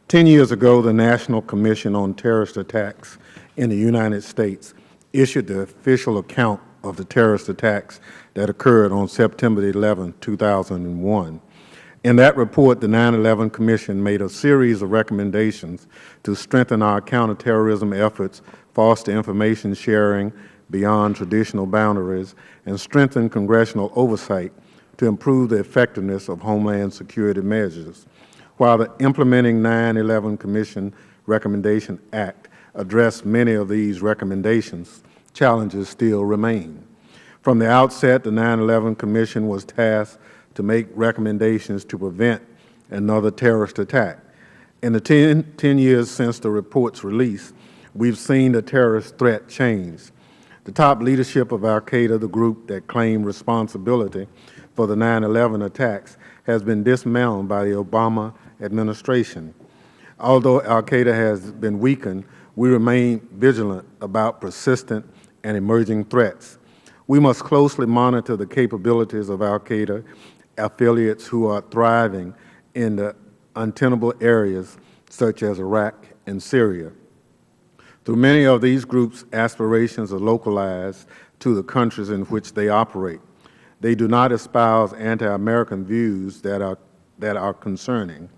10 years ago, the National Commission on Terrorist Attacks in the United States issued the official account of the terrorist attacks that occurred on September 11, 2001. In that report, the 9/11 Commission made a series of recommendations to strengthen our counterterrorism efforts, foster information sharing beyond traditional boundaries, and strengthen congressional oversight to improve the effectiveness of Homeland Security measures. While the implementing 9/11 Commission Recommendation Act addressed many of these recommendations, challenges still remain. From the outset, the 9/11 Commission was tasked to make recommendations to prevent another terrorist attack. In the 10 years since the report's release, we've seen the terrorist threat change. The top leadership of al-Qaeda, the group that claimed responsibility for the 9/11 attacks, has been dismantled by the Obama administration. Although al-Qaeda has been weakened, we remain vigilant about persistent and emerging threats. We must closely monitor the capabilities of al-Qaeda affiliates who are thriving in the untenable areas such as Iraq and Syria. Through many of these groups, aspirations are localized to the countries in which they operate. They do not espouse anti-American views that are concerning.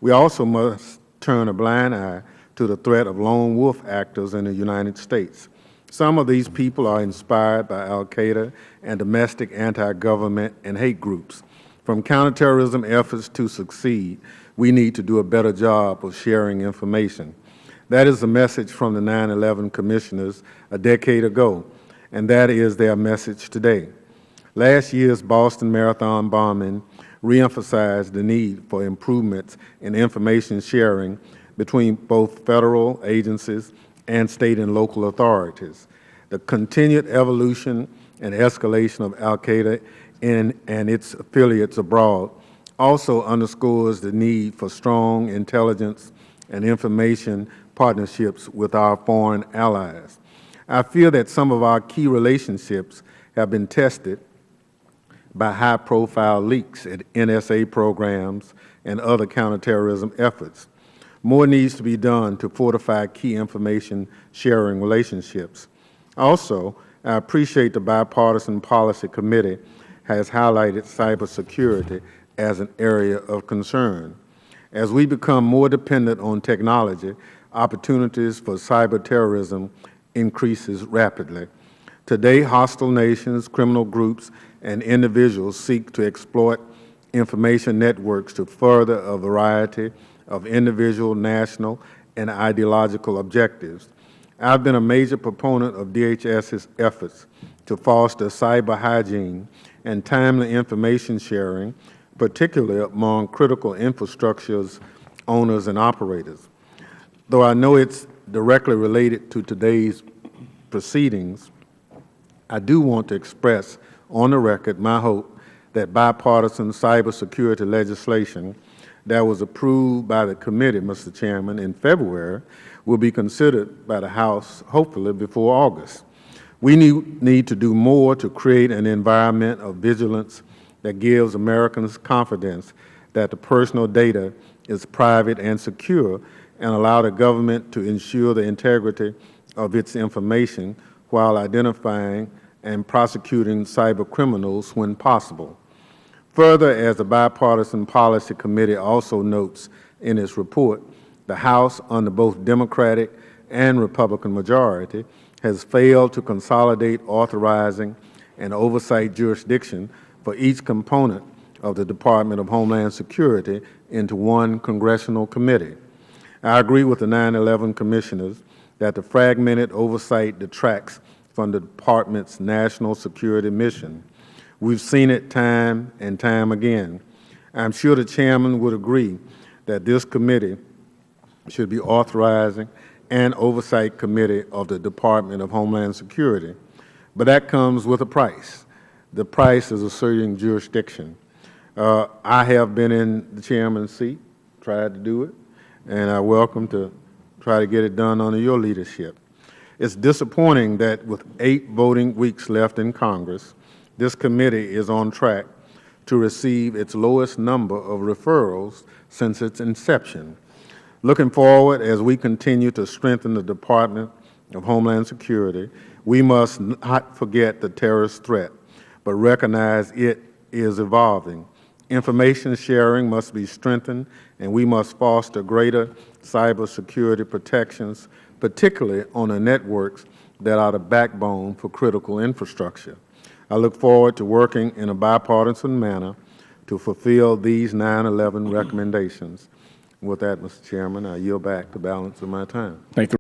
We also must turn a blind eye to the threat of lone wolf actors in the United States. Some of these people are inspired by al-Qaeda and domestic anti-government and hate groups. From counterterrorism efforts to succeed, we need to do a better job of sharing information. That is the message from the 9/11 commissioners a decade ago, and that is their message today. Last year's Boston Marathon bombing reemphasized the need for improvements in information sharing between both federal agencies and state and local authorities. The continued evolution and escalation of al-Qaeda and its affiliates abroad also underscores the need for strong intelligence and information partnerships with our foreign allies. I feel that some of our key relationships have been tested by high-profile leaks at NSA programs and other counterterrorism efforts. More needs to be done to fortify key information sharing relationships. Also, I appreciate the Bipartisan Policy Committee has highlighted cybersecurity as an area of concern. As we become more dependent on technology, opportunities for cyber terrorism increases rapidly. Today, hostile nations, criminal groups, and individuals seek to exploit information networks to further a variety of individual, national, and ideological objectives. I've been a major proponent of DHS's efforts to foster cyber hygiene and timely information sharing, particularly among critical infrastructures owners and operators. Though I know it's directly related to today's proceedings, I do want to express on the record my hope that bipartisan cybersecurity legislation that was approved by the committee, Mr. Chairman, in February will be considered by the House, hopefully before August. We need to do more to create an environment of vigilance that gives Americans confidence that the personal data is private and secure, and allow the government to ensure the integrity of its information while identifying and prosecuting cyber criminals when possible. Further, as the Bipartisan Policy Committee also notes in its report, the House, under both Democratic and Republican majority, has failed to consolidate authorizing and oversight jurisdiction for each component of the Department of Homeland Security into one congressional committee. I agree with the 9/11 commissioners that the fragmented oversight detracts from the Department's national security mission. We've seen it time and time again. I'm sure the Chairman would agree that this committee should be authorizing and oversight committee of the Department of Homeland Security. But that comes with a price. The price is asserting jurisdiction. I have been in the Chairman's seat, tried to do it, and I welcome to try to get it done under your leadership. It's disappointing that with 8 voting weeks left in Congress, this committee is on track to receive its lowest number of referrals since its inception. Looking forward, as we continue to strengthen the Department of Homeland Security, we must not forget the terrorist threat, but recognize it is evolving. Information sharing must be strengthened, and we must foster greater cybersecurity protections, particularly on the networks that are the backbone for critical infrastructure. I look forward to working in a bipartisan manner to fulfill these 9/11 recommendations. With that, Mr. Chairman, I yield back the balance of my time. Thank you.